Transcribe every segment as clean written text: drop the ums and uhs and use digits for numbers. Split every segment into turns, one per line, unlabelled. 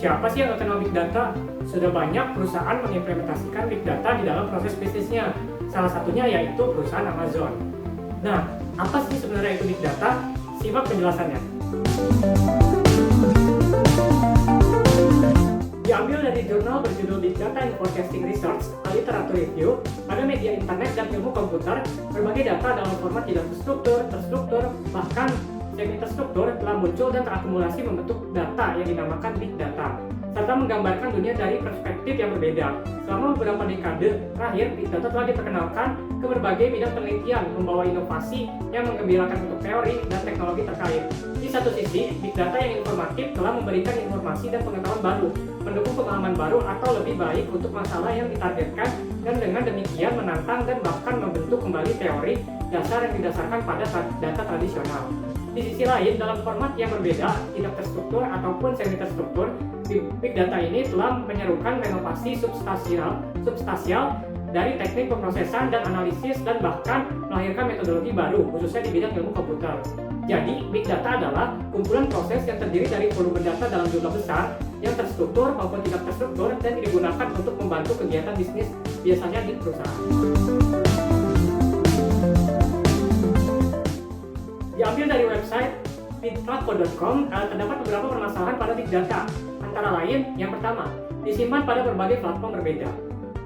Siapa sih yang nggak kenal Big Data? Sudah banyak perusahaan mengimplementasikan Big Data di dalam proses bisnisnya. Salah satunya yaitu perusahaan Amazon. Nah, apa sih sebenarnya itu Big Data? Simak penjelasannya. Diambil dari jurnal berjudul Big Data in Forecasting Research, a Literature Review, pada media internet dan ilmu komputer, berbagai data dalam format tidak terstruktur, bahkan semi-terstruktur telah muncul dan terakumulasi membentuk data yang dinamakan Big Data, serta menggambarkan dunia dari perspektif yang berbeda. Selama beberapa dekade terakhir, Big Data telah diperkenalkan ke berbagai bidang penelitian, membawa inovasi yang menggembirakan untuk teori dan teknologi terkait. Di satu sisi, Big Data yang informatif telah memberikan informasi dan pengetahuan baru, mendukung pemahaman baru atau lebih baik untuk masalah yang ditargetkan, dan dengan demikian menantang dan bahkan membentuk kembali teori dasar yang didasarkan pada data tradisional. Di sisi lain, dalam format yang berbeda, tidak terstruktur ataupun semi-terstruktur, Big Data ini telah menyerukan renovasi substansial dari teknik pemrosesan dan analisis dan bahkan melahirkan metodologi baru, khususnya di bidang ilmu komputer. Jadi, Big Data adalah kumpulan proses yang terdiri dari volume data dalam jumlah besar, yang terstruktur maupun tidak terstruktur, dan digunakan untuk membantu kegiatan bisnis biasanya di perusahaan. Diambil dari website feedtraco.com, terdapat beberapa permasalahan pada Big Data. Antara lain, yang pertama, disimpan pada berbagai platform berbeda.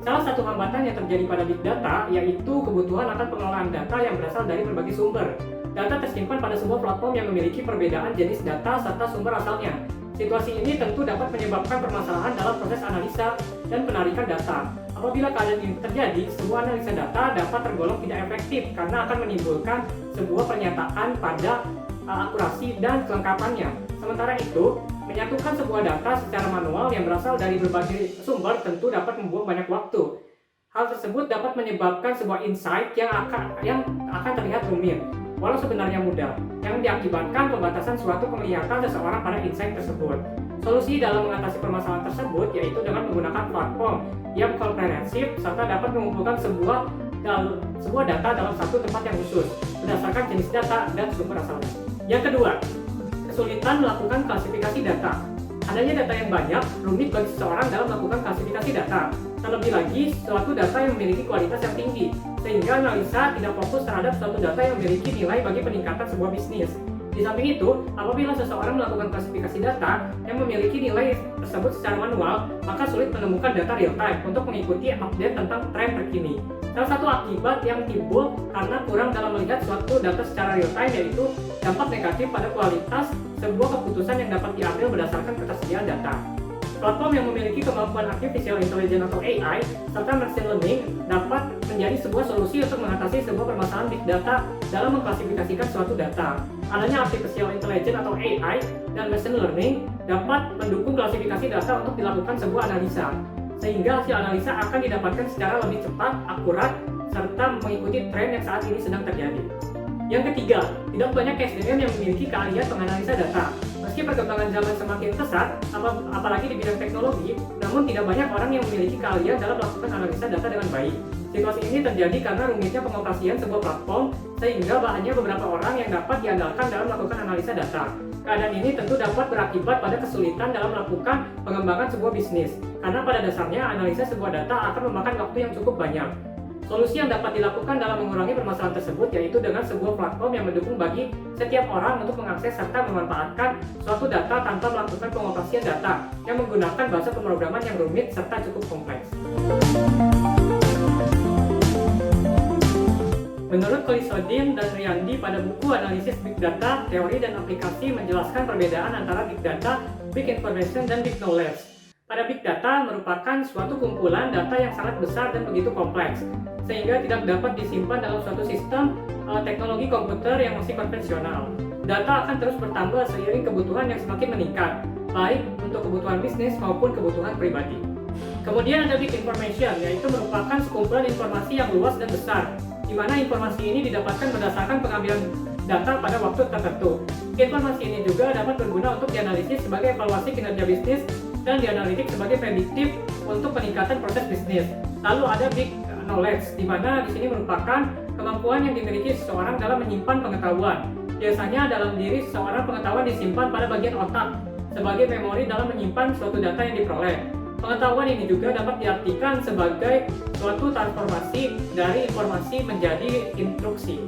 Salah satu hambatan yang terjadi pada Big Data yaitu kebutuhan akan pengelolaan data yang berasal dari berbagai sumber. Data tersimpan pada sebuah platform yang memiliki perbedaan jenis data serta sumber asalnya. Situasi ini tentu dapat menyebabkan permasalahan dalam proses analisa dan penarikan data. Apabila keadaan ini terjadi, sebuah analisa data dapat tergolong tidak efektif karena akan menimbulkan sebuah pernyataan pada akurasi dan kelengkapannya. Sementara itu, menyatukan sebuah data secara manual yang berasal dari berbagai sumber tentu dapat membuang banyak waktu. Hal tersebut dapat menyebabkan sebuah insight yang akan terlihat rumit, walau sebenarnya mudah, yang diakibatkan pembatasan suatu penglihatan seseorang pada insight tersebut. Solusi dalam mengatasi permasalahan tersebut yaitu dengan menggunakan platform yang komprehensif serta dapat mengumpulkan sebuah data dalam satu tempat yang khusus berdasarkan jenis data dan sumber asalnya. Yang kedua, kesulitan melakukan klasifikasi data. Adanya data yang banyak rumit bagi seseorang dalam melakukan klasifikasi data. Terlebih lagi, suatu data yang memiliki kualitas yang tinggi, sehingga analisa tidak fokus terhadap suatu data yang memiliki nilai bagi peningkatan sebuah bisnis. Di samping itu, apabila seseorang melakukan klasifikasi data yang memiliki nilai tersebut secara manual, maka sulit menemukan data real time untuk mengikuti update tentang tren terkini. Salah satu akibat yang timbul karena kurang dalam melihat suatu data secara real time yaitu dampak negatif pada kualitas sebuah keputusan yang dapat diambil berdasarkan ketersediaan data. Platform yang memiliki kemampuan artificial intelligence atau AI serta machine learning dapat menjadi sebuah solusi untuk mengatasi sebuah permasalahan big data dalam mengklasifikasikan suatu data. Adanya artificial intelligence atau AI dan machine learning dapat mendukung klasifikasi data untuk dilakukan sebuah analisa, sehingga hasil analisa akan didapatkan secara lebih cepat, akurat, serta mengikuti tren yang saat ini sedang terjadi. Yang ketiga, tidak banyak SDM yang memiliki keahlian menganalisa data. Meski perkembangan zaman semakin pesat, apalagi di bidang teknologi, namun tidak banyak orang yang memiliki keahlian dalam melakukan analisa data dengan baik. Situasi ini terjadi karena rumitnya pengoperasian sebuah platform, sehingga hanya beberapa orang yang dapat diandalkan dalam melakukan analisa data. Keadaan ini tentu dapat berakibat pada kesulitan dalam melakukan pengembangan sebuah bisnis, karena pada dasarnya analisa sebuah data akan memakan waktu yang cukup banyak. Solusi yang dapat dilakukan dalam mengurangi permasalahan tersebut yaitu dengan sebuah platform yang mendukung bagi setiap orang untuk mengakses serta memanfaatkan suatu data tanpa melakukan pengoperasian data yang menggunakan bahasa pemrograman yang rumit serta cukup kompleks. Menurut Kolisodin dan Riyandi pada buku Analisis Big Data, Teori dan Aplikasi menjelaskan perbedaan antara Big Data, Big Information, dan Big Knowledge. Pada Big Data merupakan suatu kumpulan data yang sangat besar dan begitu kompleks, sehingga tidak dapat disimpan dalam suatu sistem teknologi komputer yang masih konvensional. Data akan terus bertambah seiring kebutuhan yang semakin meningkat, baik untuk kebutuhan bisnis maupun kebutuhan pribadi. Kemudian ada Big Information, yaitu merupakan sekumpulan informasi yang luas dan besar, di mana informasi ini didapatkan berdasarkan pengambilan data pada waktu tertentu. Informasi ini juga dapat berguna untuk dianalisis sebagai evaluasi kinerja bisnis dan dianalitik sebagai prediktif untuk peningkatan proses bisnis. Lalu ada Big Knowledge, di mana di sini merupakan kemampuan yang dimiliki seseorang dalam menyimpan pengetahuan. Biasanya dalam diri seseorang pengetahuan disimpan pada bagian otak sebagai memori dalam menyimpan suatu data yang diperoleh. Pengetahuan ini juga dapat diartikan sebagai suatu transformasi dari informasi menjadi instruksi.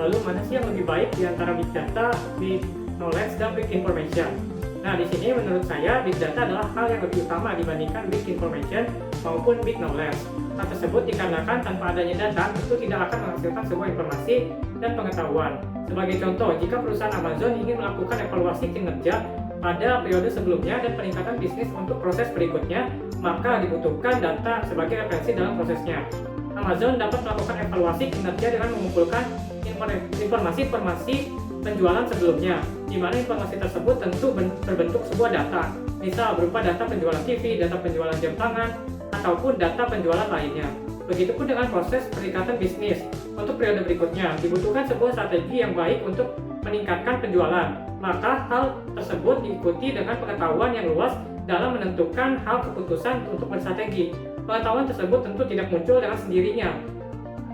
Lalu mana sih yang lebih baik di antara big data, big knowledge, dan big information? Nah, di sini menurut saya big data adalah hal yang lebih utama dibandingkan big information maupun big knowledge. Hal tersebut dikarenakan tanpa adanya data tentu tidak akan menghasilkan sebuah informasi dan pengetahuan. Sebagai contoh, jika perusahaan Amazon ingin melakukan evaluasi kinerja pada periode sebelumnya dan peningkatan bisnis untuk proses berikutnya, maka dibutuhkan data sebagai referensi dalam prosesnya. Amazon dapat melakukan evaluasi kinerja dengan mengumpulkan informasi penjualan sebelumnya, di mana informasi tersebut tentu berbentuk sebuah data, misal berupa data penjualan TV, data penjualan jam tangan, ataupun data penjualan lainnya. Begitupun dengan proses peningkatan bisnis. Untuk periode berikutnya, dibutuhkan sebuah strategi yang baik untuk meningkatkan penjualan. Maka hal tersebut diikuti dengan pengetahuan yang luas dalam menentukan hal keputusan untuk berstrategi. Pengetahuan tersebut tentu tidak muncul dengan sendirinya,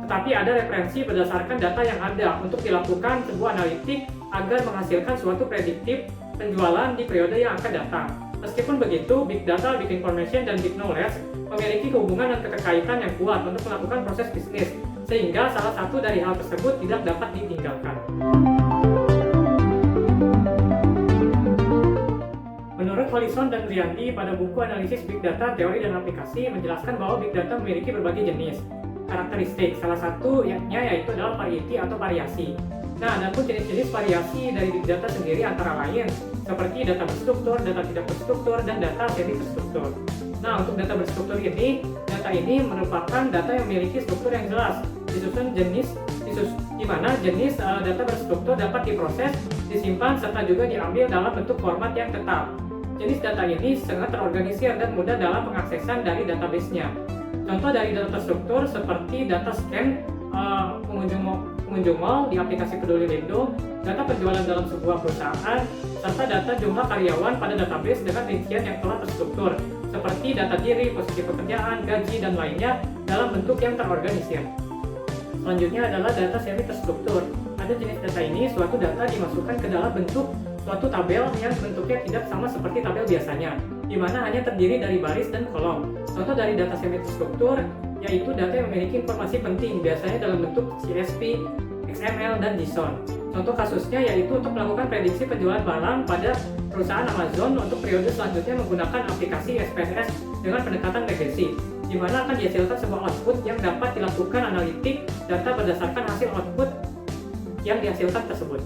tetapi ada referensi berdasarkan data yang ada untuk dilakukan sebuah analitik agar menghasilkan suatu prediktif penjualan di periode yang akan datang. Meskipun begitu, big data, big information, dan big knowledge memiliki hubungan dan keterkaitan yang kuat untuk melakukan proses bisnis, sehingga salah satu dari hal tersebut tidak dapat ditinggalkan. Menurut Hollison dan Rianti pada buku analisis big data, teori dan aplikasi menjelaskan bahwa big data memiliki berbagai jenis karakteristik. Salah satunya yaitu adalah variety atau variasi. Nah, adapun jenis-jenis variasi dari big data sendiri antara lain seperti data berstruktur, data tidak berstruktur, dan data semi terstruktur. Nah, untuk data berstruktur ini, data ini merupakan data yang memiliki struktur yang jelas, disusun di mana jenis data berstruktur dapat diproses, disimpan, serta juga diambil dalam bentuk format yang tetap. Jenis data ini sangat terorganisir dan mudah dalam pengaksesan dari database-nya. Contoh dari data terstruktur seperti data scan pengunjung mall di aplikasi Peduli Lindo, data penjualan dalam sebuah perusahaan, serta data jumlah karyawan pada database dengan rincian yang telah terstruktur, seperti data diri, posisi pekerjaan, gaji, dan lainnya dalam bentuk yang terorganisir. Selanjutnya adalah data semi terstruktur. Pada jenis data ini, suatu data dimasukkan ke dalam bentuk suatu tabel yang bentuknya tidak sama seperti tabel biasanya, di mana hanya terdiri dari baris dan kolom. Contoh dari data semi terstruktur yaitu data yang memiliki informasi penting, biasanya dalam bentuk CSV, XML, dan JSON. Contoh kasusnya yaitu untuk melakukan prediksi penjualan barang pada perusahaan Amazon untuk periode selanjutnya menggunakan aplikasi SPSS dengan pendekatan regresi, di mana akan dihasilkan sebuah output yang dapat dilakukan analitik data berdasarkan hasil output yang dihasilkan tersebut.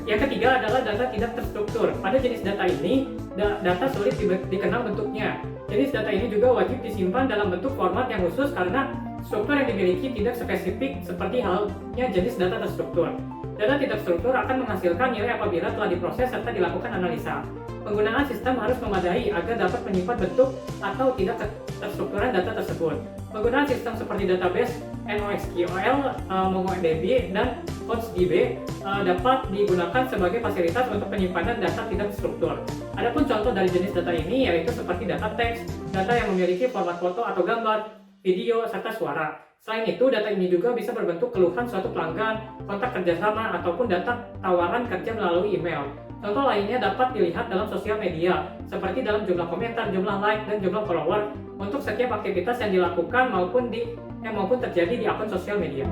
Yang ketiga adalah data tidak terstruktur. Pada jenis data ini, data sulit dikenal bentuknya. Jenis data ini juga wajib disimpan dalam bentuk format yang khusus karena struktur yang dimiliki tidak spesifik seperti halnya jenis data terstruktur. Data tidak terstruktur akan menghasilkan nilai apabila telah diproses serta dilakukan analisa. Penggunaan sistem harus memadai agar dapat menyimpan bentuk atau tidak terstrukturan data tersebut. Penggunaan sistem seperti database NoSQL, MongoDB, dan HostDB dapat digunakan sebagai fasilitas untuk penyimpanan data tidak terstruktur. Adapun contoh dari jenis data ini yaitu seperti data teks, data yang memiliki format foto atau gambar, video, serta suara. Selain itu, data ini juga bisa berbentuk keluhan suatu pelanggan, kontak kerjasama, ataupun data tawaran kerja melalui email. Contoh lainnya dapat dilihat dalam sosial media, seperti dalam jumlah komentar, jumlah like, dan jumlah follower untuk setiap aktivitas yang dilakukan maupun terjadi di akun sosial media.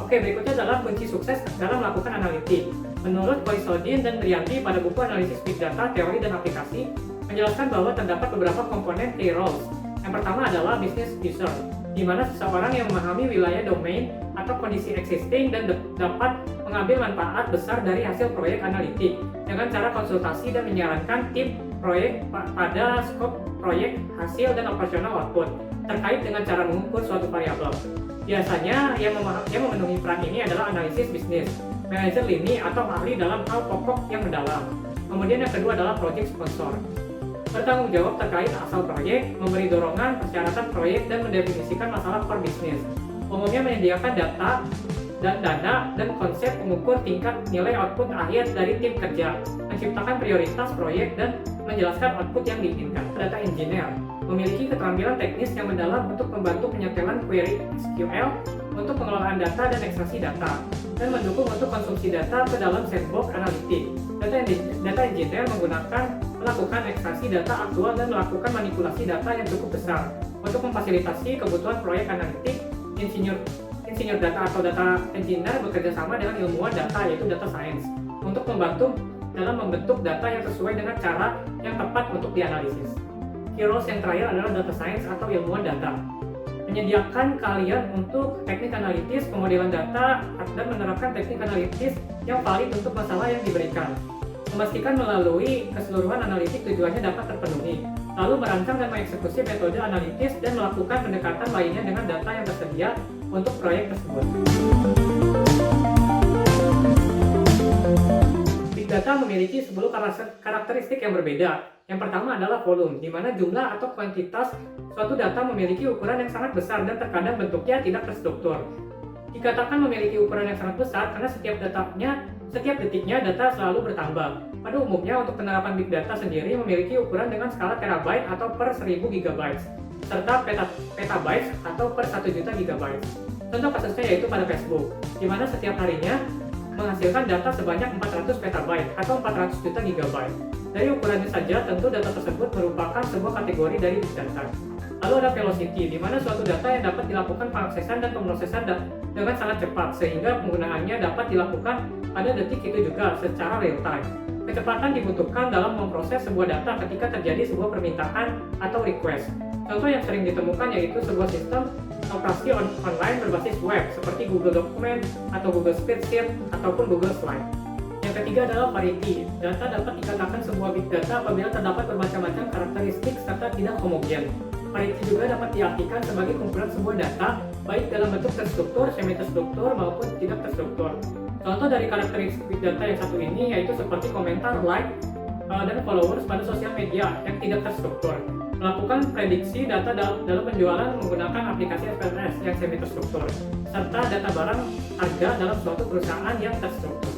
Oke, berikutnya adalah kunci sukses dalam melakukan analitik. Menurut Hollison dan Rianti pada buku analisis big data, teori dan aplikasi, menjelaskan bahwa terdapat beberapa komponen key roles. Yang pertama adalah business user, di mana seseorang yang memahami wilayah domain atau kondisi existing dan dapat mengambil manfaat besar dari hasil proyek analitik dengan cara konsultasi dan menyarankan tim proyek pada skop proyek, hasil, dan operasional output terkait dengan cara mengukur suatu variabel. Biasanya yang memenuhi peran ini adalah analisis bisnis, manajer lini atau ahli dalam hal pokok yang mendalam. Kemudian yang kedua adalah project sponsor, bertanggung jawab terkait asal proyek, memberi dorongan, persyaratan proyek, dan mendefinisikan masalah core bisnis. Umumnya menyediakan data dan dana dan konsep mengukur tingkat nilai output akhir dari tim kerja, menciptakan prioritas proyek, dan menjelaskan output yang diinginkan. Data engineer memiliki keterampilan teknis yang mendalam untuk membantu penyetelan query SQL untuk pengelolaan data dan ekstraksi data, dan mendukung untuk konsumsi data ke dalam sandbox analitik. Data engineer melakukan ekstraksi data aktual dan melakukan manipulasi data yang cukup besar untuk memfasilitasi kebutuhan proyek analitik. Insinyur data atau data engineer bekerja sama dengan ilmuwan data, yaitu data science, untuk membantu dalam membentuk data yang sesuai dengan cara yang tepat untuk dianalisis. Key roles yang terakhir adalah data science atau ilmuwan data. Menyediakan kalian untuk teknik analitis, pemodelan data, dan menerapkan teknik analitis yang valid untuk masalah yang diberikan. Memastikan melalui keseluruhan analitik tujuannya dapat terpenuhi, lalu merancang dan mengeksekusi metode analitis dan melakukan pendekatan lainnya dengan data yang tersedia untuk proyek tersebut. Big data memiliki 10 karakteristik yang berbeda. Yang pertama adalah volume, di mana jumlah atau kuantitas suatu data memiliki ukuran yang sangat besar dan terkadang bentuknya tidak terstruktur. Dikatakan memiliki ukuran yang sangat besar karena setiap detiknya data selalu bertambah. Pada umumnya untuk penerapan big data sendiri memiliki ukuran dengan skala terabyte atau per 1000 GB, serta petabytes atau per 1 juta GB. Contoh kasusnya yaitu pada Facebook, di mana setiap harinya menghasilkan data sebanyak 400 petabyte atau 400 juta GB. Dari ukurannya saja, tentu data tersebut merupakan sebuah kategori dari big data. Lalu ada velocity, di mana suatu data yang dapat dilakukan pengaksesan dan pemrosesan dengan sangat cepat, sehingga penggunaannya dapat dilakukan pada detik itu juga secara real time. Kecepatan dibutuhkan dalam memproses sebuah data ketika terjadi sebuah permintaan atau request. Contoh yang sering ditemukan yaitu sebuah sistem operasi online berbasis web seperti Google Document atau Google Spreadsheet ataupun Google Slide. Yang ketiga adalah variety. Data dapat dikatakan sebuah big data apabila terdapat bermacam-macam karakteristik serta tidak homogen. Variety juga dapat diartikan sebagai kumpulan sebuah data, baik dalam bentuk terstruktur, semi-terstruktur, maupun tidak terstruktur. Contoh dari karakteristik big data yang satu ini yaitu seperti komentar, like, dan followers pada sosial media yang tidak terstruktur. Melakukan prediksi data dalam penjualan menggunakan aplikasi SMS yang semi-terstruktur, serta data barang harga dalam suatu perusahaan yang terstruktur.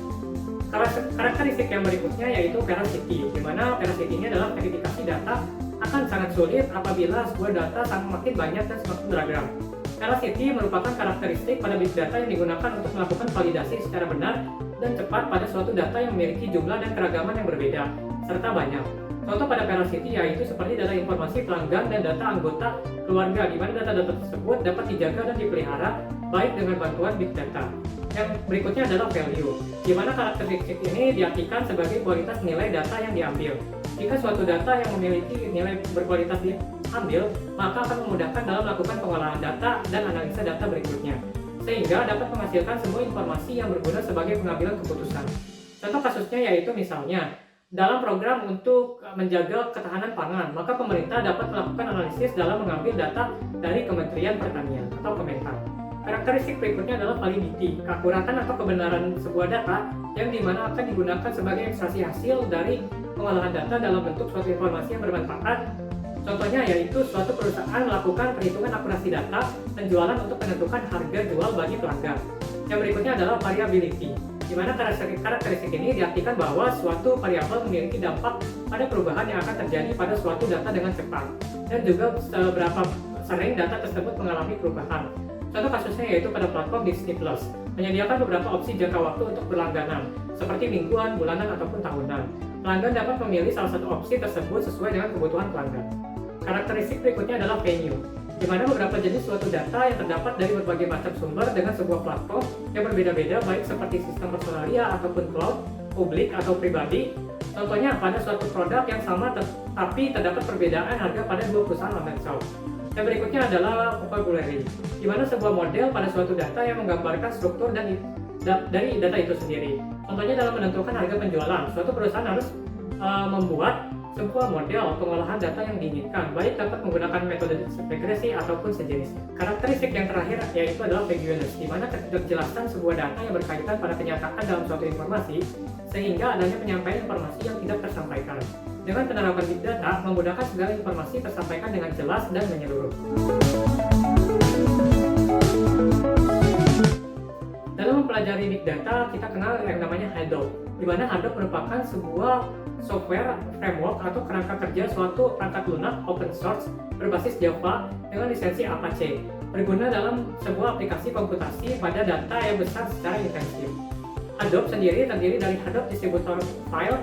Karakteristik yang berikutnya yaitu veracity, di mana veracity ini adalah verifikasi data akan sangat sulit apabila sebuah data semakin banyak dan semakin beragam. Veracity merupakan karakteristik pada big data yang digunakan untuk melakukan validasi secara benar dan cepat pada suatu data yang memiliki jumlah dan keragaman yang berbeda, serta banyak. Contoh pada veracity yaitu seperti data informasi pelanggan dan data anggota keluarga, di mana data-data tersebut dapat dijaga dan dipelihara baik dengan bantuan big data. Yang berikutnya adalah value, di mana karakteristik ini diartikan sebagai kualitas nilai data yang diambil. Jika suatu data yang memiliki nilai berkualitas diambil, maka akan memudahkan dalam melakukan pengolahan data dan analisa data berikutnya, sehingga dapat menghasilkan semua informasi yang berguna sebagai pengambilan keputusan. Contoh kasusnya yaitu misalnya, dalam program untuk menjaga ketahanan pangan, maka pemerintah dapat melakukan analisis dalam mengambil data dari Kementerian Pertanian atau Kementan. Karakteristik berikutnya adalah validity, keakuratan atau kebenaran sebuah data yang dimana akan digunakan sebagai ekstraksi hasil dari pengolahan data dalam bentuk suatu informasi yang bermanfaat. Contohnya yaitu suatu perusahaan melakukan perhitungan akurasi data penjualan untuk menentukan harga jual bagi pelanggan. Yang berikutnya adalah variability, di mana karakteristik ini diartikan bahwa suatu variabel memiliki dampak pada perubahan yang akan terjadi pada suatu data dengan cepat, dan juga seberapa sering data tersebut mengalami perubahan. Contoh kasusnya yaitu pada platform Disney Plus, menyediakan beberapa opsi jangka waktu untuk berlangganan, seperti mingguan, bulanan, ataupun tahunan. Pelanggan dapat memilih salah satu opsi tersebut sesuai dengan kebutuhan pelanggan. Karakteristik berikutnya adalah venue, di mana beberapa jenis suatu data yang terdapat dari berbagai macam sumber dengan sebuah platform yang berbeda-beda, baik seperti sistem personalia ataupun cloud, publik atau pribadi. Contohnya pada suatu produk yang sama tapi terdapat perbedaan harga pada dua perusahaan online shop. Yang berikutnya adalah vocabulary, di mana sebuah model pada suatu data yang menggambarkan struktur dari data itu sendiri. Contohnya dalam menentukan harga penjualan, suatu perusahaan harus membuat sebuah model pengolahan data yang diinginkan, baik dapat menggunakan metode regresi ataupun sejenisnya. Karakteristik yang terakhir yaitu adalah vagueness, di mana ketidakjelasan sebuah data yang berkaitan pada kenyataan dalam suatu informasi, sehingga adanya penyampaian informasi yang tidak tersampaikan. Dengan penerapan big data, memudahkan segala informasi tersampaikan dengan jelas dan menyeluruh. Dalam Dalam mempelajari Big Data, kita kenal yang namanya Hadoop, di mana Hadoop merupakan sebuah software framework atau kerangka kerja suatu perangkat lunak open source berbasis Java dengan lisensi Apache, berguna dalam sebuah aplikasi komputasi pada data yang besar secara intensif. Hadoop sendiri terdiri dari Hadoop Distributor File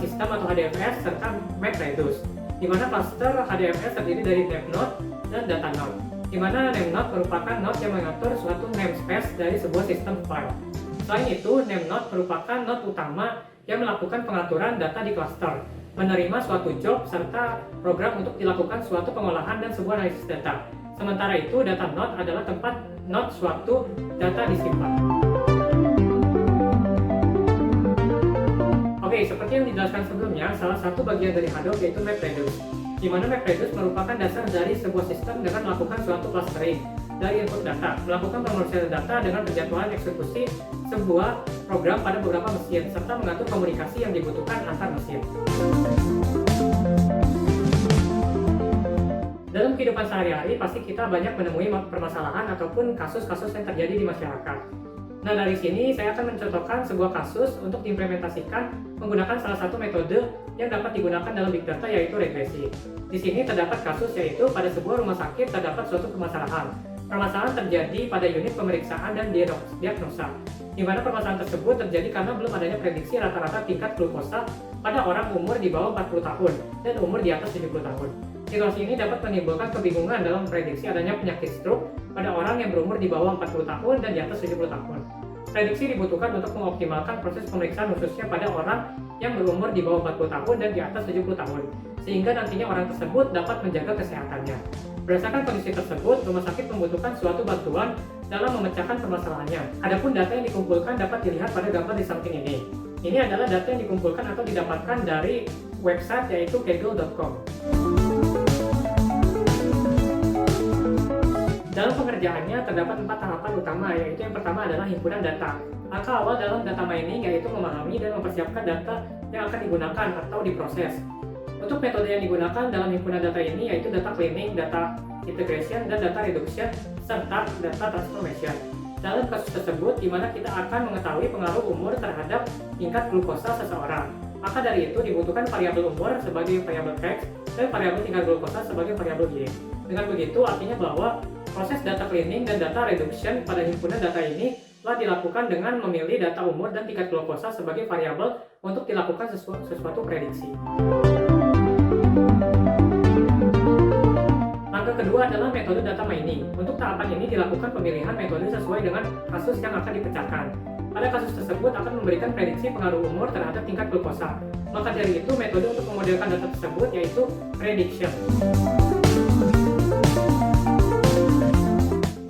System atau HDFS serta MapReduce, di mana cluster HDFS terdiri dari NameNode dan DataNode, di mana NameNode merupakan node yang mengatur suatu namespace dari sebuah sistem file. Selain itu, NameNode merupakan node utama yang melakukan pengaturan data di cluster, menerima suatu job, serta program untuk dilakukan suatu pengolahan dan sebuah analisis data. Sementara itu, DataNode adalah tempat node suatu data disimpan. Oke, seperti yang dijelaskan sebelumnya, salah satu bagian dari Hadoop yaitu MapReduce, di mana MapReduce merupakan dasar dari sebuah sistem dengan melakukan suatu clustering dari input data, melakukan pemrosian data dengan penjadwalan eksekusi sebuah program pada beberapa mesin, serta mengatur komunikasi yang dibutuhkan antar mesin. Dalam kehidupan sehari-hari, pasti kita banyak menemui permasalahan ataupun kasus-kasus yang terjadi di masyarakat. Nah, dari sini saya akan mencontohkan sebuah kasus untuk diimplementasikan menggunakan salah satu metode yang dapat digunakan dalam Big Data, yaitu regresi. Di sini terdapat kasus yaitu pada sebuah rumah sakit terdapat suatu permasalahan. Permasalahan terjadi pada unit pemeriksaan dan diagnosa, di mana permasalahan tersebut terjadi karena belum adanya prediksi rata-rata tingkat glukosa pada orang umur di bawah 40 tahun dan umur di atas 70 tahun. Situasi ini dapat menimbulkan kebingungan dalam prediksi adanya penyakit stroke pada orang yang berumur di bawah 40 tahun dan di atas 70 tahun. Prediksi dibutuhkan untuk mengoptimalkan proses pemeriksaan khususnya pada orang yang berumur di bawah 40 tahun dan di atas 70 tahun, sehingga nantinya orang tersebut dapat menjaga kesehatannya. Berdasarkan kondisi tersebut, rumah sakit membutuhkan suatu bantuan dalam memecahkan permasalahannya. Adapun data yang dikumpulkan dapat dilihat pada gambar di samping ini. Ini adalah data yang dikumpulkan atau didapatkan dari website yaitu kaggle.com. Dalam pengerjaannya terdapat 4 tahapan utama, yaitu yang pertama adalah himpunan data. Langkah awal dalam data mining yaitu memahami dan mempersiapkan data yang akan digunakan atau diproses. Untuk metode yang digunakan dalam himpunan data ini yaitu data cleaning, data integration, dan data reduction, serta data transformation. Dalam kasus tersebut, di mana kita akan mengetahui pengaruh umur terhadap tingkat glukosa seseorang. Maka dari itu dibutuhkan variabel umur sebagai variabel X dan variabel tingkat glukosa sebagai variabel Y. Dengan begitu artinya bahwa proses data cleaning dan data reduction pada himpunan data ini telah dilakukan dengan memilih data umur dan tingkat glukosa sebagai variabel untuk dilakukan sesuatu prediksi. Langkah kedua adalah metode data mining. Untuk tahapan ini dilakukan pemilihan metode sesuai dengan kasus yang akan dipecahkan. Pada kasus tersebut akan memberikan prediksi pengaruh umur terhadap tingkat glukosa. Maka dari itu metode untuk memodelkan data tersebut yaitu prediction.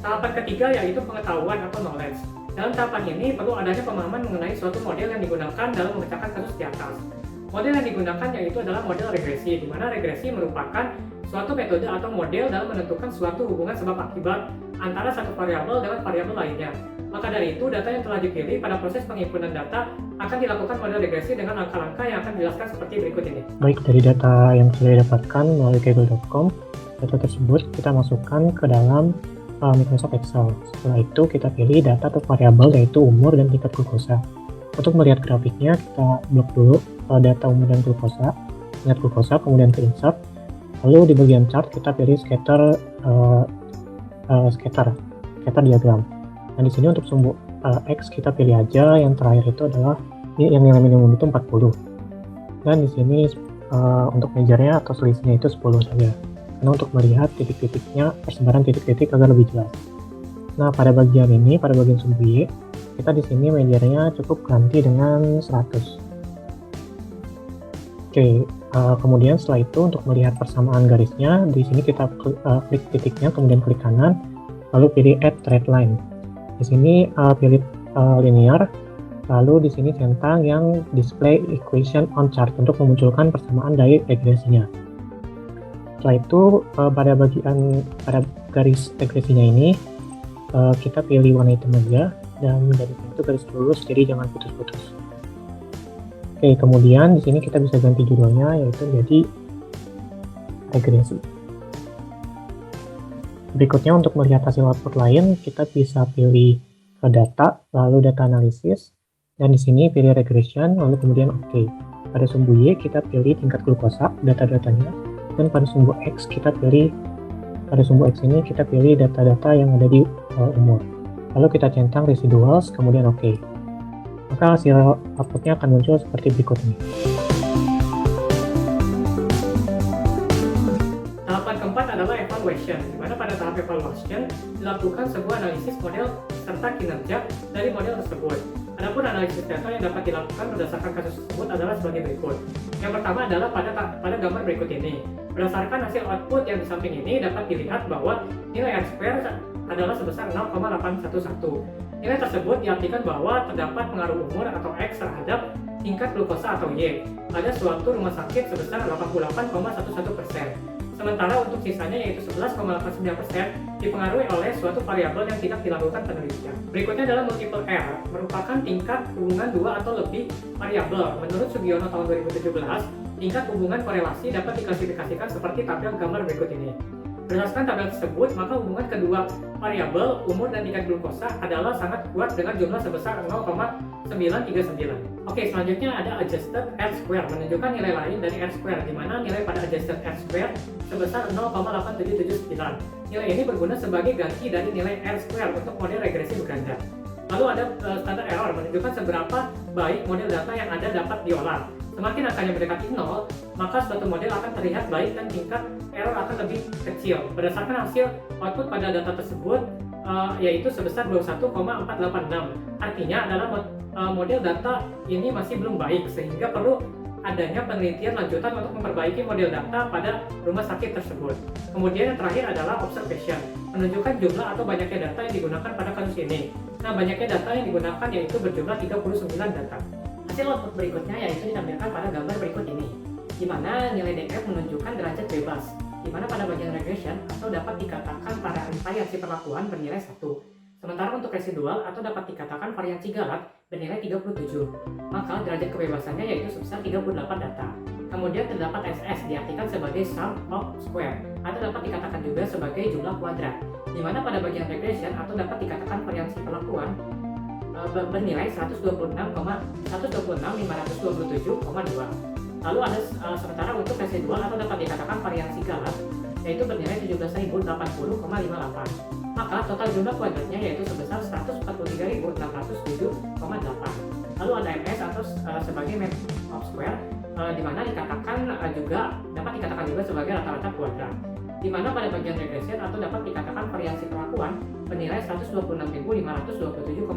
Tahapan ketiga yaitu pengetahuan atau knowledge. Dalam tahapan ini perlu adanya pemahaman mengenai suatu model yang digunakan dalam memecahkan kasus di atas. Model yang digunakan yaitu adalah model regresi, di mana regresi merupakan suatu metode atau model dalam menentukan suatu hubungan sebab akibat antara satu variabel dengan variabel lainnya. Maka dari itu, data yang telah dipilih pada proses penghimpunan data akan dilakukan model regresi dengan langkah-langkah yang akan dijelaskan seperti berikut ini.
Baik, dari data yang sudah didapatkan melalui kaggle.com, data tersebut kita masukkan ke dalam Microsoft Excel. Setelah itu kita pilih data atau variabel yaitu umur dan tingkat glukosa. Untuk melihat grafiknya kita blok dulu data umur dan glukosa, tingkat glukosa, kemudian ke insert. Lalu di bagian chart kita pilih scatter diagram. Dan di sini untuk sumbu X kita pilih aja yang terakhir itu adalah yang nilai minimum itu 40. Dan di sini untuk measure-nya atau selisihnya itu 10 saja. Karena untuk melihat titik-titiknya, persebaran titik-titik agar lebih jelas. Nah, pada bagian ini, pada bagian sumbu Y, kita di sini measure-nya cukup ganti dengan 100. Oke, kemudian setelah itu untuk melihat persamaan garisnya, di sini kita klik titiknya, kemudian klik kanan, lalu pilih Add Trade Line. Di sini pilih linear, lalu di sini centang yang display equation on chart untuk memunculkan persamaan dari regresinya. Setelah itu pada garis regresinya ini kita pilih warna hitam aja dan garisnya itu garis lurus, jadi jangan putus-putus. Oke, kemudian di sini kita bisa ganti judulnya yaitu jadi regresi. Berikutnya untuk melihat hasil output lain kita bisa pilih ke data, lalu data analisis, dan di sini pilih regression, lalu kemudian oke. Pada sumbu Y kita pilih tingkat glukosa, data-datanya, dan pada sumbu X ini kita pilih data-data yang ada di umur. Lalu kita centang residuals, kemudian oke. Maka hasil outputnya akan muncul seperti berikut ini.
Tahapan keempat adalah evaluation, di mana pada tahap evaluation dilakukan sebuah analisis model serta kinerja dari model tersebut. Adapun analisis data yang dapat dilakukan berdasarkan kasus tersebut adalah sebagai berikut. Yang pertama adalah pada gambar berikut ini. Berdasarkan hasil output yang di samping ini dapat dilihat bahwa nilai R-square adalah sebesar 0,811. Nilai tersebut diartikan bahwa terdapat pengaruh umur atau X terhadap tingkat glukosa atau Y pada suatu rumah sakit sebesar 88,11%. Sementara untuk sisanya yaitu 11,89% dipengaruhi oleh suatu variabel yang tidak dilakukan penelitian. Berikutnya adalah multiple R, merupakan tingkat hubungan dua atau lebih variabel. Menurut Sugiono tahun 2017, tingkat hubungan korelasi dapat diklasifikasikan seperti tabel gambar berikut ini. Berdasarkan tabel tersebut, maka hubungan kedua variabel umur dan tingkat glukosa adalah sangat kuat dengan jumlah sebesar 0,939. Oke, selanjutnya ada adjusted R-square, menunjukkan nilai lain dari R-square, di mana nilai pada adjusted R-square sebesar 0,8779. Nilai ini berguna sebagai ganti dari nilai R-square untuk model regresi berganda. Lalu ada standar error, menunjukkan seberapa baik model data yang ada dapat diolah. Semakin angkanya mendekati 0, maka suatu model akan terlihat baik dan tingkat error akan lebih kecil. Berdasarkan hasil output pada data tersebut, yaitu sebesar 21,486. Artinya adalah model data ini masih belum baik, sehingga perlu adanya penelitian lanjutan untuk memperbaiki model data pada rumah sakit tersebut. Kemudian yang terakhir adalah observation, menunjukkan jumlah atau banyaknya data yang digunakan pada kasus ini. Nah, banyaknya data yang digunakan yaitu berjumlah 39 data. Hasil output berikutnya yaitu ditampilkan pada gambar berikut ini, di mana nilai DF menunjukkan derajat bebas, di mana pada bagian regression atau dapat dikatakan variasi perlakuan bernilai 1. Sementara untuk residual atau dapat dikatakan variasi galak bernilai 37. Maka derajat kebebasannya yaitu sebesar 38 data. Kemudian terdapat SS diartikan sebagai sum of square atau dapat dikatakan juga sebagai jumlah kuadrat, di mana pada bagian regression atau dapat dikatakan variasi perlakuan bernilai 126.527,2. Lalu ada sementara untuk residual atau dapat dikatakan variasi galak yaitu bernilai 17.080,58. Maka total jumlah kuadratnya yaitu sebesar 143.607,8. Lalu ada MS atau sebagai mean of square, di mana dapat dikatakan juga sebagai rata-rata kuadrat. Di mana pada bagian regression atau dapat dikatakan variasi perlakuan bernilai 126.527,2.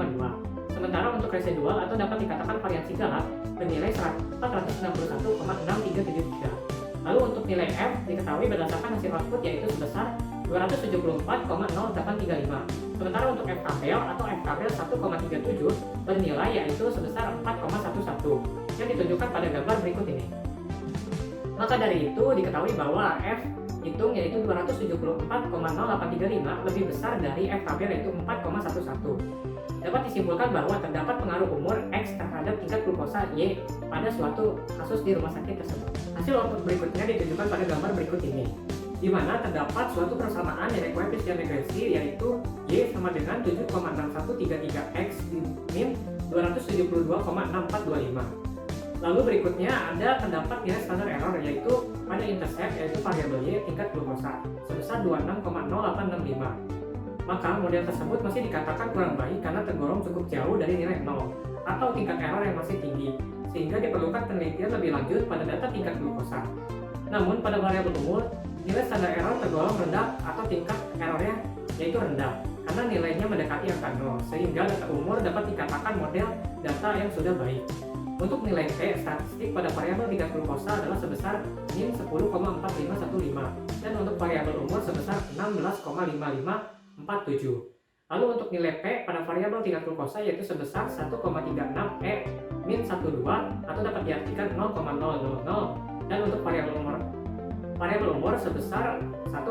Sementara untuk residual atau dapat dikatakan variasi galak bernilai 461,6373. Lalu untuk nilai F diketahui berdasarkan hasil output yaitu sebesar 274,0835. Sementara untuk F tabel atau F tabel 1,37 bernilai yaitu sebesar 4,11 yang ditunjukkan pada gambar berikut ini. Maka dari itu diketahui bahwa F hitung yaitu 274,0835 lebih besar dari F tabel yaitu 4,11. Dapat disimpulkan bahwa terdapat pengaruh umur X terhadap tingkat glukosa Y pada suatu kasus di rumah sakit tersebut. Hasil output berikutnya ditunjukkan pada gambar berikut ini, di mana terdapat suatu persamaan nilai koefisien regresi yaitu Y sama dengan 7,6133X min 272,6425. Lalu berikutnya terdapat nilai standar error yaitu pada intercept yaitu variabel Y tingkat glukosa sebesar 26,0865. Maka model tersebut masih dikatakan kurang baik karena tergolong cukup jauh dari nilai 0 atau tingkat error yang masih tinggi, sehingga diperlukan penelitian lebih lanjut pada data tingkat glukosa. Namun pada variabel umur, nilai standar error tergolong rendah atau tingkat errornya yaitu rendah karena nilainya mendekati angka 0, sehingga data umur dapat dikatakan model data yang sudah baik. Untuk nilai T statistik pada variabel tingkat glukosa adalah sebesar min 10,4515 dan untuk variabel umur sebesar 16,5547. Lalu untuk nilai P pada variabel tingkat glukosa yaitu sebesar 1,36 E min 12 atau dapat diartikan 0,000 dan untuk variabel umur sebesar 1,08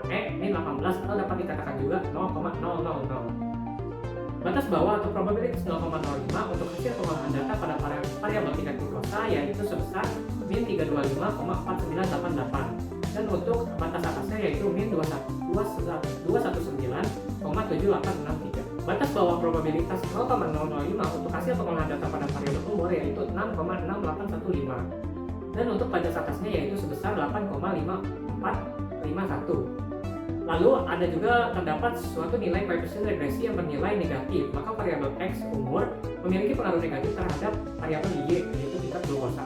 E min 18 atau dapat dikatakan juga 0,000. Batas bawah atau probabilitas 0,05 untuk hasil pengolahan data pada variabel tingkat glukosa yaitu sebesar min 325,4988 dan untuk batas atasnya yaitu min 219,7863. Batas bawah probabilitas 0,005 untuk hasil pengolahan data pada variabel umur yaitu 6,6815, dan untuk batas atasnya yaitu sebesar 8,5451. Lalu ada juga terdapat suatu nilai koefisien regresi yang bernilai negatif, maka variabel X umur memiliki pengaruh negatif terhadap variabel Y yaitu tingkat glukosa,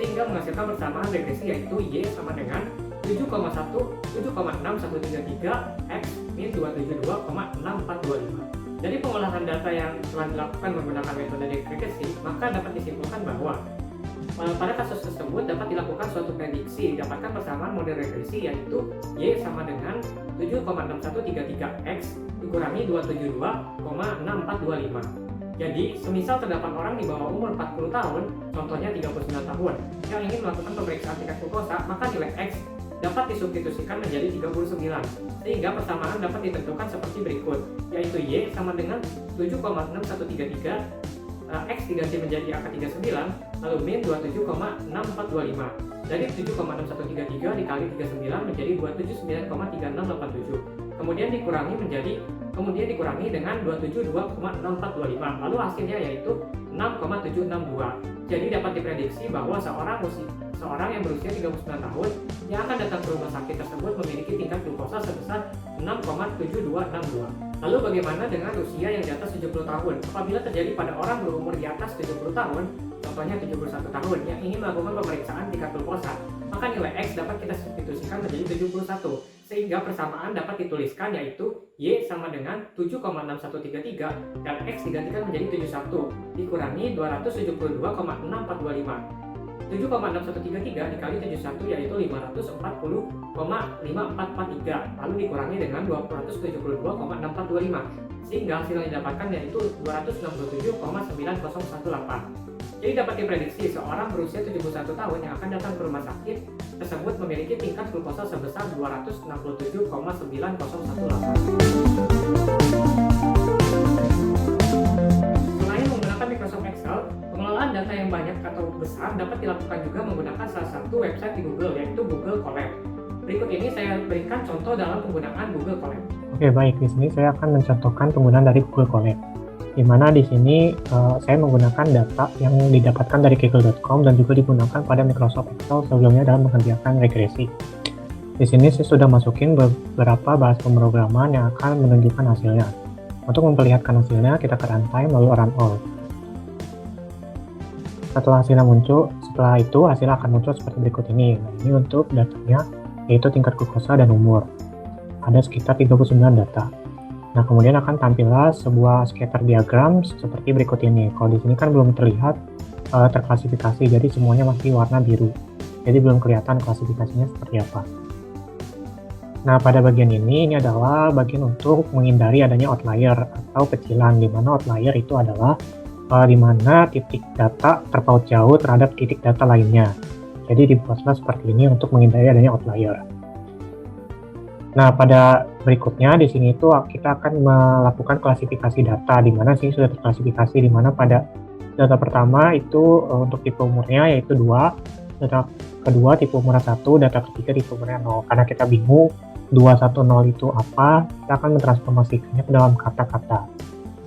sehingga menghasilkan persamaan regresi yaitu Y sama dengan 7,6133 X min 272,6425. Dari pengolahan data yang telah dilakukan menggunakan metode regresi, maka dapat disimpulkan bahwa pada kasus tersebut dapat dilakukan suatu prediksi didapatkan persamaan model regresi yaitu Y sama dengan 7,6133X dikurangi 272,6425. Jadi, semisal terdapat orang di bawah umur 40 tahun, contohnya 39 tahun, yang ingin melakukan pemeriksaan tingkat glukosa, maka nilai X dapat disubstitusikan menjadi 39, sehingga persamaan dapat ditentukan seperti berikut, yaitu Y sama dengan 7,6133, X diganti menjadi angka 39, lalu min 27,6425. Dari 7,6133 dikali 39 menjadi 279,3687. Kemudian dikurangi dengan 272,6425. Lalu hasilnya yaitu 6,762. Jadi dapat diprediksi bahwa seorang yang berusia 39 tahun yang akan datang ke rumah sakit tersebut memiliki tingkat glukosa sebesar 6,7262. Lalu bagaimana dengan usia yang di atas 70 tahun? Apabila terjadi pada orang berumur di atas 70 tahun, contohnya 71 tahun, yang ingin melakukan pemeriksaan tingkat glukosa, maka nilai X dapat kita substitusikan menjadi 71, sehingga persamaan dapat dituliskan yaitu Y sama dengan 7,6133 dan X digantikan menjadi 71 dikurangi 272,6425. 7,6133 dikali 71 yaitu 540,5443, lalu dikurangi dengan 272,6425, sehingga hasil yang didapatkan yaitu 267,9018. Jadi dapat diprediksi seorang berusia 71 tahun yang akan datang ke rumah sakit tersebut memiliki tingkat glukosa sebesar 267,9018. Selain menggunakan Microsoft Excel, pengelolaan data yang banyak atau besar dapat dilakukan juga menggunakan salah satu website di Google yaitu Google Colab. Berikut ini saya berikan contoh dalam penggunaan Google Colab.
Oke, baik. Di sini saya akan mencontohkan penggunaan dari Google Colab, di mana di sini saya menggunakan data yang didapatkan dari Kaggle.com dan juga digunakan pada Microsoft Excel sebelumnya dalam mengerjakan regresi. Di sini saya sudah masukin beberapa bahasa pemrograman yang akan menunjukkan hasilnya. Untuk memperlihatkan hasilnya, kita ke runtime lalu run all. Setelah hasilnya muncul, setelah itu hasilnya akan muncul seperti berikut ini. Nah, ini untuk datanya, yaitu tingkat glukosa dan umur. Ada sekitar 39 data. Nah, kemudian akan tampillah sebuah scatter diagram seperti berikut ini. Kalau di sini kan belum terlihat terklasifikasi, jadi semuanya masih warna biru. Jadi belum kelihatan klasifikasinya seperti apa. Nah, pada bagian ini adalah bagian untuk menghindari adanya outlier atau kecilan, di mana outlier itu adalah di mana titik data terpaut jauh terhadap titik data lainnya. Jadi dibuatlah seperti ini untuk menghindari adanya outlier. Nah, pada berikutnya di sini itu kita akan melakukan klasifikasi data, di mana sini sudah terklasifikasi, di mana pada data pertama itu untuk tipe umurnya yaitu 2, data kedua tipe umurnya 1, data ketiga tipe umurnya 0. Karena kita bingung 210 itu apa, kita akan mentransformasikannya ke dalam kata-kata.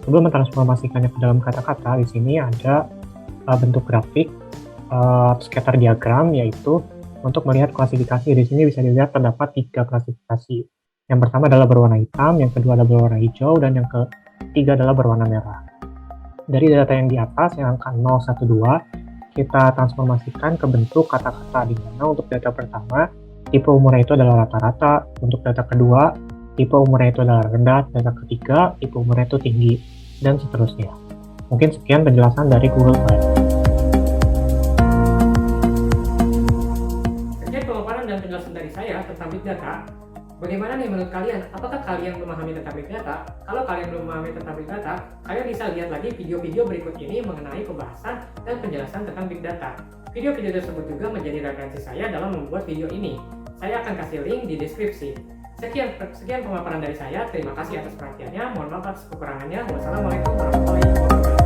Sebelum mentransformasikannya ke dalam kata-kata, di sini ada bentuk grafik scatter diagram, yaitu untuk melihat klasifikasi. Di sini bisa dilihat terdapat 3 klasifikasi. Yang pertama adalah berwarna hitam, yang kedua adalah berwarna hijau, dan yang ketiga adalah berwarna merah. Dari data yang di atas, yang angka 0, 1, 2, kita transformasikan ke bentuk kata-kata, di mana untuk data pertama, tipe umurnya itu adalah rata-rata, untuk data kedua, tipe umurnya itu adalah rendah, data ketiga, tipe umurnya itu tinggi, dan seterusnya. Mungkin sekian penjelasan dari Google Colab.
Sekian pemaparan dan penjelasan dari saya tentang Big Data. Bagaimana nih menurut kalian? Apakah kalian memahami tentang Big Data? Kalau kalian belum memahami tentang Big Data, kalian bisa lihat lagi video-video berikut ini mengenai pembahasan dan penjelasan tentang Big Data. Video-video tersebut juga menjadi referensi saya dalam membuat video ini. Saya akan kasih link di deskripsi. Sekian pemaparan dari saya. Terima kasih atas perhatiannya. Mohon maaf atas kekurangannya. Wassalamualaikum warahmatullahi wabarakatuh.